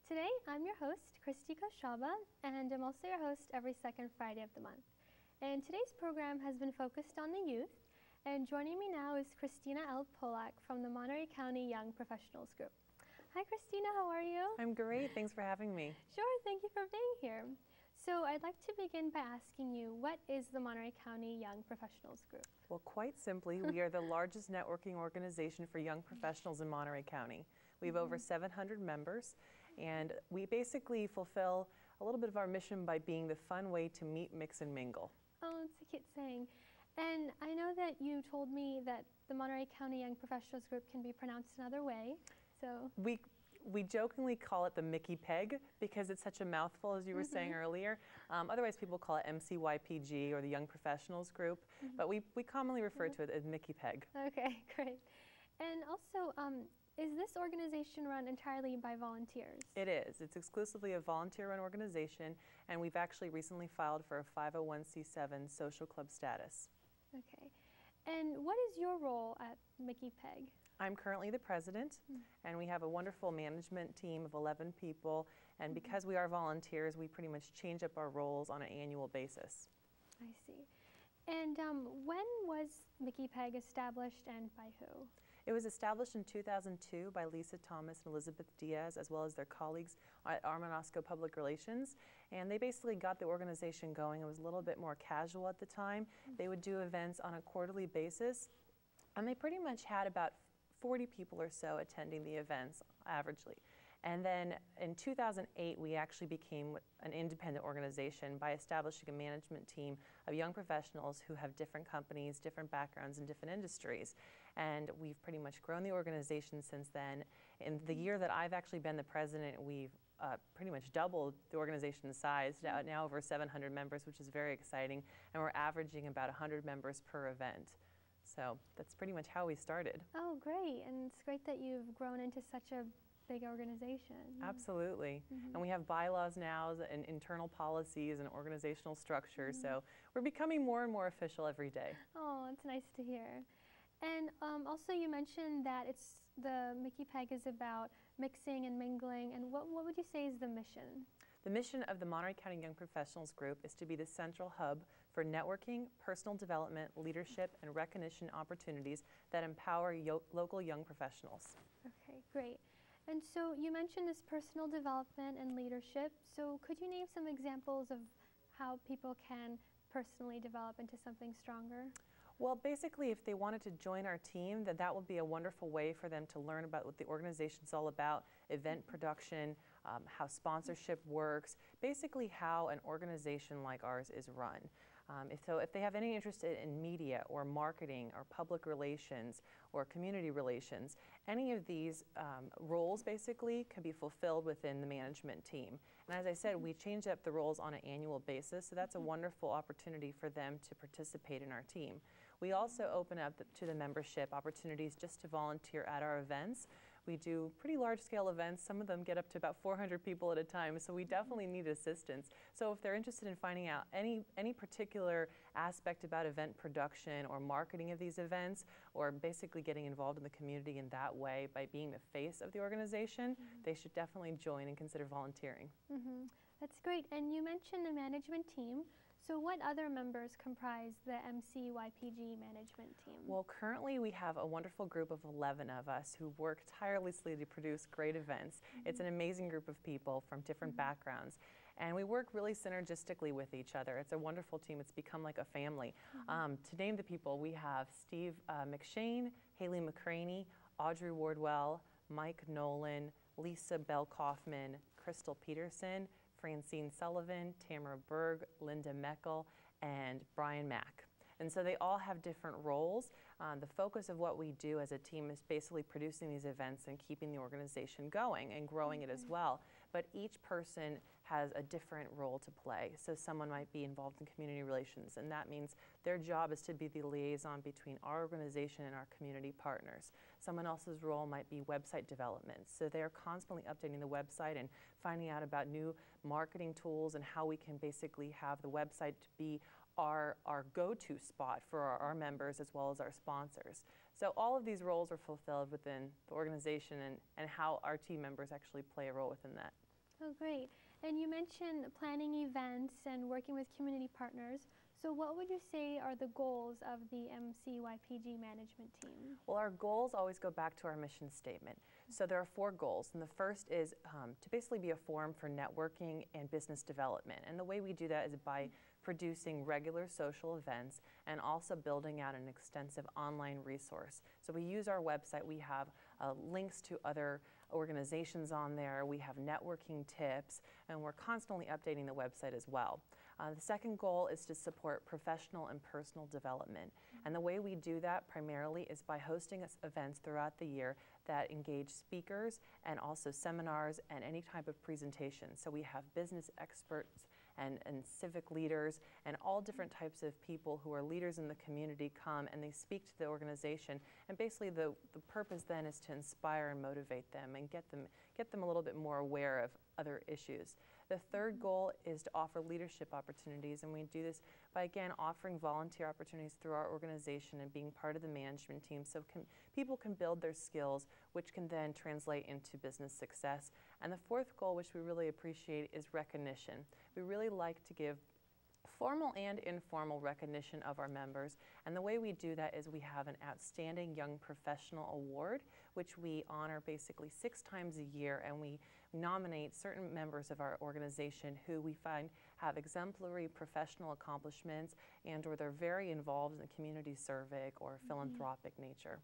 Today, I'm your host, Christika Shaba, and I'm also your host every second Friday of the month. And today's program has been focused on the youth, and joining me now is Christina L. Polak from the Monterey County Young Professionals Group. Hi, Christina, how are you? I'm great, thanks for having me. Sure, thank you for being here. So I'd like to begin by asking you, what is the Monterey County Young Professionals Group? Well, quite simply, we are the largest networking organization for young professionals in Monterey County. We have over 700 members, and we basically fulfill a little bit of our mission by being the fun way to meet, mix, and mingle. Oh, it's a cute saying. And I know that you told me that the Monterey County Young Professionals Group can be pronounced another way, so. We jokingly call it the Mickey Peg because it's such a mouthful, as you were saying earlier. Otherwise, people call it MCYPG or the Young Professionals Group, but we commonly refer to it as Mickey Peg. Okay, great. And also, is this organization run entirely by volunteers? It is. It's exclusively a volunteer-run organization, and we've actually recently filed for a 501c7 social club status. Okay. And what is your role at Mickey Peg? I'm currently the president, and we have a wonderful management team of 11 people, and because we are volunteers, we pretty much change up our roles on an annual basis. I see. And when was Mickey Peg established, and by who? It was established in 2002 by Lisa Thomas and Elizabeth Diaz, as well as their colleagues at Armanasco Public Relations, and they basically got the organization going. It was a little bit more casual at the time. They would do events on a quarterly basis, and they pretty much had about 40 people or so attending the events averagely. And then in 2008, we actually became an independent organization by establishing a management team of young professionals who have different companies, different backgrounds, and different industries. And we've pretty much grown the organization since then. In the year that I've actually been the president, we've pretty much doubled the organization's size, now over 700 members, which is very exciting. And we're averaging about 100 members per event. So that's pretty much how we started. Oh, great. And it's great that you've grown into such a big organization. Absolutely. And we have bylaws now and internal policies and organizational structure. So we're becoming more and more official every day. Oh, it's nice to hear. And also you mentioned that the Mickey Peg is about mixing and mingling. And what would you say is the mission? The mission of the Monterey County Young Professionals Group is to be the central hub for networking, personal development, leadership, and recognition opportunities that empower local young professionals. Okay, great. And so you mentioned this personal development and leadership. So could you name some examples of how people can personally develop into something stronger? Well, basically, if they wanted to join our team, then that would be a wonderful way for them to learn about what the organization's all about, event production, how sponsorship works, basically how an organization like ours is run. If they have any interest in media or marketing or public relations or community relations, any of these roles basically can be fulfilled within the management team. And as I said, we change up the roles on an annual basis, so that's a wonderful opportunity for them to participate in our team. We also open up to the membership opportunities just to volunteer at our events. We do pretty large-scale events. Some of them get up to about 400 people at a time, so we definitely need assistance. So if they're interested in finding out any particular aspect about event production or marketing of these events, or basically getting involved in the community in that way by being the face of the organization, they should definitely join and consider volunteering. That's great. And you mentioned the management team. So what other members comprise the MCYPG management team? Well, currently we have a wonderful group of 11 of us who work tirelessly to produce great events. It's an amazing group of people from different backgrounds, and we work really synergistically with each other. It's a wonderful team. It's become like a family. To name the people, we have Steve McShane, Haley McCraney, Audrey Wardwell, Mike Nolan, Lisa Bell Kaufman, Crystal Peterson, Francine Sullivan, Tamara Berg, Linda Meckel, and Brian Mack. And so they all have different roles. The focus of what we do as a team is basically producing these events and keeping the organization going and growing it as well. But each person has a different role to play. So someone might be involved in community relations, and that means their job is to be the liaison between our organization and our community partners. Someone else's role might be website development. So they're constantly updating the website and finding out about new marketing tools and how we can basically have the website to be our go-to spot for our members as well as our sponsors. So all of these roles are fulfilled within the organization, and how our team members actually play a role within that. Oh, great. And you mentioned planning events and working with community partners. So what would you say are the goals of the MCYPG management team? Well, our goals always go back to our mission statement. So there are 4 goals, and the first is to basically be a forum for networking and business development. And the way we do that is by producing regular social events and also building out an extensive online resource. So we use our website. We have links to other organizations on there. We have networking tips, and we're constantly updating the website as well. The second goal is to support professional and personal development. And the way we do that primarily is by hosting events throughout the year that engage speakers and also seminars and any type of presentation. So we have business experts and civic leaders and all different types of people who are leaders in the community come and they speak to the organization. And basically the purpose then is to inspire and motivate them and get them a little bit more aware of other issues. The third goal is to offer leadership opportunities, and we do this by, again, offering volunteer opportunities through our organization and being part of the management team so people can build their skills, which can then translate into business success. And the fourth goal, which we really appreciate, is recognition. We really like to give formal and informal recognition of our members, and the way we do that is we have an Outstanding Young Professional Award, which we honor basically 6 times a year, and we nominate certain members of our organization who we find have exemplary professional accomplishments and or they're very involved in the community civic or philanthropic nature.